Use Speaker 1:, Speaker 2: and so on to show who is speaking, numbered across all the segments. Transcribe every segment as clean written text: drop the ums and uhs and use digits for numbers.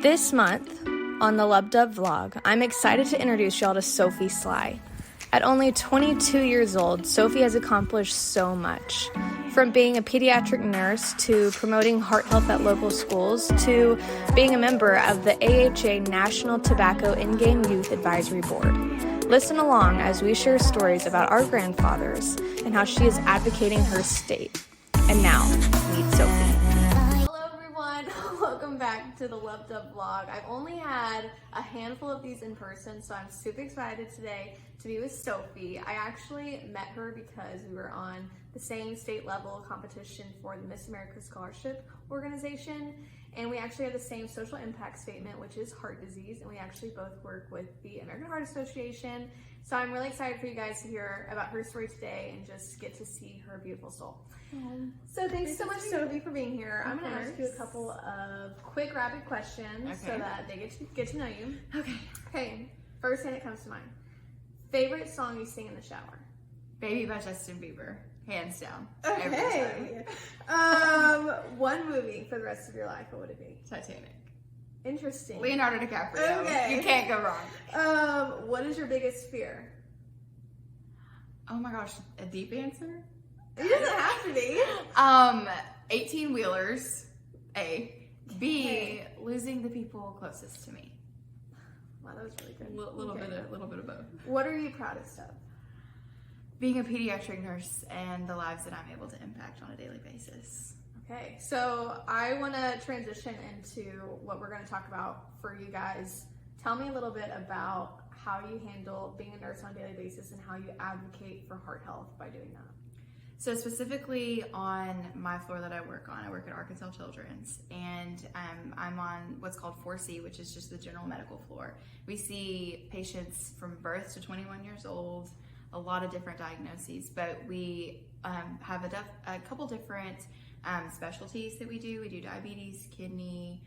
Speaker 1: This month, on the LubDub vlog, I'm excited to introduce y'all to Sophe Sligh. At only 22 years old, Sophe has accomplished so much. From being a pediatric nurse, to promoting heart health at local schools, to being a member of the AHA National Tobacco In-Game Youth Advisory Board. Listen along as we share stories about our grandfathers and how she is advocating her state. And now, meet Sophe. Welcome back to the LubDub vlog. I've only had a handful of these in person, so I'm super excited today to be with Sophe. I actually met her because we were on the same state level competition for the Miss America Scholarship Organization, and we actually have the same social impact statement, which is heart disease, and we actually both work with the American Heart Association. So I'm really excited for you guys to hear about her story today and just get to see her beautiful soul. So thanks so much, Sophe, for being here. I'm going to ask you a couple of quick rapid questions so that they get to know you. Okay. First thing that comes to mind. Favorite song you sing in the shower?
Speaker 2: Baby by Justin Bieber, hands down.
Speaker 1: Okay. One movie for the rest of your life, what would it be?
Speaker 2: Titanic.
Speaker 1: Interesting.
Speaker 2: Leonardo DiCaprio. Okay. You can't go wrong.
Speaker 1: What is your biggest fear?
Speaker 2: Oh my gosh, a deep answer?
Speaker 1: It doesn't have to be.
Speaker 2: 18-wheelers, A. B, losing the people closest to me.
Speaker 1: Wow, that was really good.
Speaker 2: A little bit of both.
Speaker 1: What are you proudest of?
Speaker 2: Being a pediatric nurse and the lives that I'm able to impact on a daily basis.
Speaker 1: Okay, so I want to transition into what we're going to talk about for you guys. Tell me a little bit about how you handle being a nurse on a daily basis and how you advocate for heart health by doing that.
Speaker 2: So specifically on my floor that I work on, I work at Arkansas Children's, and I'm on what's called 4C, which is just the general medical floor. We see patients from birth to 21 years old, a lot of different diagnoses, but we have a couple different specialties that we do. We do diabetes, kidney,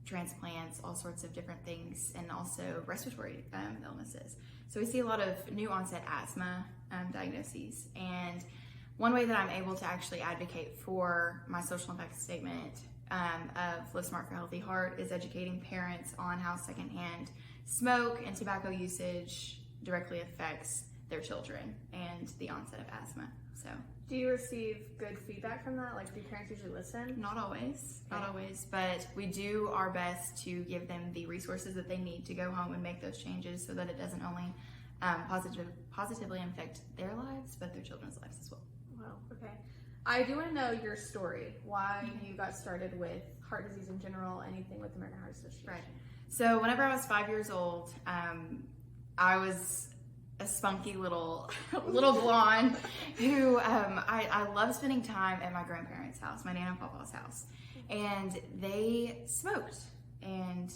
Speaker 2: transplants, all sorts of different things, and also respiratory illnesses. So we see a lot of new onset asthma diagnoses, and one way that I'm able to actually advocate for my social impact statement of Live Smart for a Healthy Heart is educating parents on how secondhand smoke and tobacco usage directly affects their children and the onset of asthma. So,
Speaker 1: do you receive good feedback from that? Like, do parents usually listen?
Speaker 2: Not always, but we do our best to give them the resources that they need to go home and make those changes so that it doesn't only positively affect their lives, but their children's lives as well.
Speaker 1: Wow, okay. I do want to know your story, why you got started with heart disease in general, anything with the American Heart Association.
Speaker 2: Right. So whenever I was 5 years old, I was a spunky little blonde who I love spending time at my grandparents' house, my Nana and Papa's house, and they smoked. And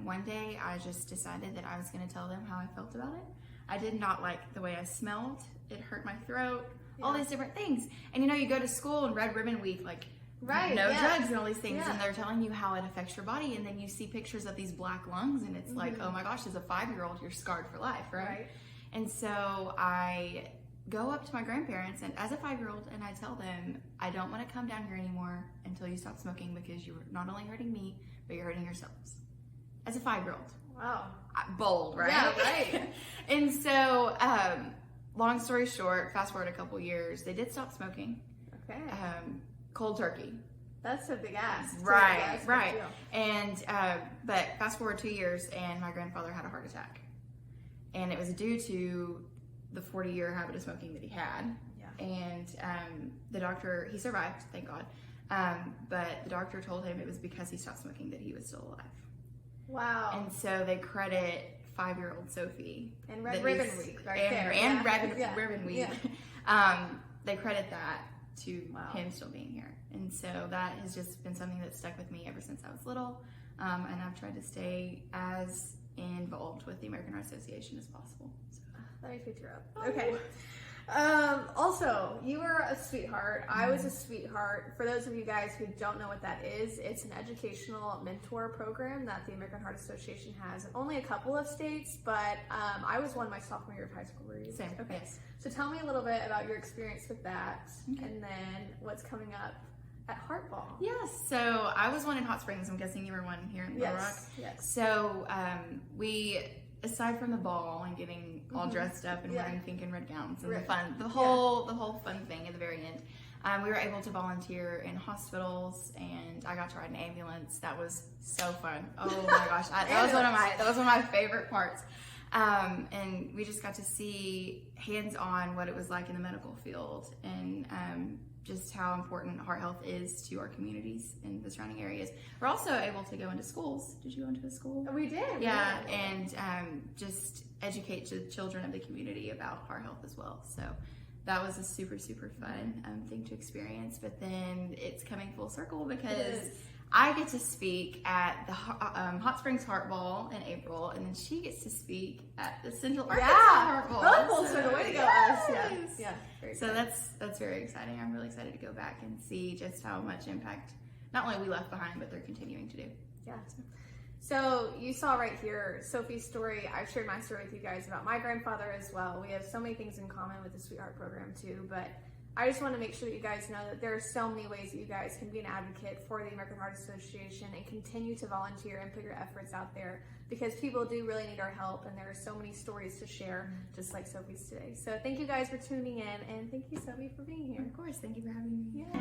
Speaker 2: one day I just decided that I was going to tell them how I felt about it. I did not like the way I smelled. It hurt my throat, all these different things. And you go to school and Red Ribbon Week, like no drugs and all these things, and they're telling you how it affects your body, and then you see pictures of these black lungs, and it's like, oh my gosh, as a 5-year-old, you're scarred for life, right? And so I go up to my grandparents, and as a 5-year-old, and I tell them, I don't want to come down here anymore until you stop smoking, because you're not only hurting me, but you're hurting yourselves. As a 5-year-old.
Speaker 1: Wow.
Speaker 2: Bold, right?
Speaker 1: Yeah, right.
Speaker 2: And so, long story short, fast forward a couple years, they did stop smoking.
Speaker 1: Okay.
Speaker 2: Cold turkey.
Speaker 1: That's a big ask.
Speaker 2: Right. And, but fast forward 2 years, and my grandfather had a heart attack. And it was due to the 40-year habit of smoking that he had. Yeah. And the doctor, he survived, thank God. But the doctor told him it was because he stopped smoking that he was still alive.
Speaker 1: Wow.
Speaker 2: And so they credit 5-year-old Sophe.
Speaker 1: And Red Ribbon Week, right there.
Speaker 2: And Ribbon Week. They credit that to him still being here. And so that has just been something that's stuck with me ever since I was little. And I've tried to stay as involved with the American Heart Association as possible. So.
Speaker 1: That makes me tear up. Okay. Also, you were a sweetheart. I was a sweetheart. For those of you guys who don't know what that is, it's an educational mentor program that the American Heart Association has in only a couple of states, but I was one my sophomore year of high school. Were you?
Speaker 2: Same.
Speaker 1: Okay. Yes. So tell me a little bit about your experience with that, and then what's coming up at Heartball.
Speaker 2: Yes, so I was one in Hot Springs. I'm guessing you were one here in Little Rock.
Speaker 1: Yes.
Speaker 2: So we, aside from the ball and getting all dressed up and wearing pink and red gowns and the whole fun thing at the very end, we were able to volunteer in hospitals, and I got to ride an ambulance. That was so fun. Oh my gosh, that was one of my favorite parts. And we just got to see hands-on what it was like in the medical field, and just how important heart health is to our communities in the surrounding areas. We're also able to go into schools. Did you go into a school?
Speaker 1: We did.
Speaker 2: Yeah, and just educate the children of the community about heart health as well. So that was a super, super fun thing to experience. But then it's coming full circle because I get to speak at the Hot Springs Heart Ball in April, and then she gets to speak at the Central Arkansas Heart Ball.
Speaker 1: Really full circle. Way to go, us. Yeah.
Speaker 2: So that's very exciting. I'm really excited to go back and see just how much impact not only we left behind, but they're continuing to do.
Speaker 1: Yeah. So you saw right here Sophie's story. I've shared my story with you guys about my grandfather as well. We have so many things in common with the Sweetheart program too, but I just want to make sure that you guys know that there are so many ways that you guys can be an advocate for the American Heart Association and continue to volunteer and put your efforts out there, because people do really need our help, and there are so many stories to share, just like Sophie's today. So thank you guys for tuning in, and thank you, Sophie, for being here.
Speaker 2: Of course, thank you for having me.
Speaker 1: Yeah.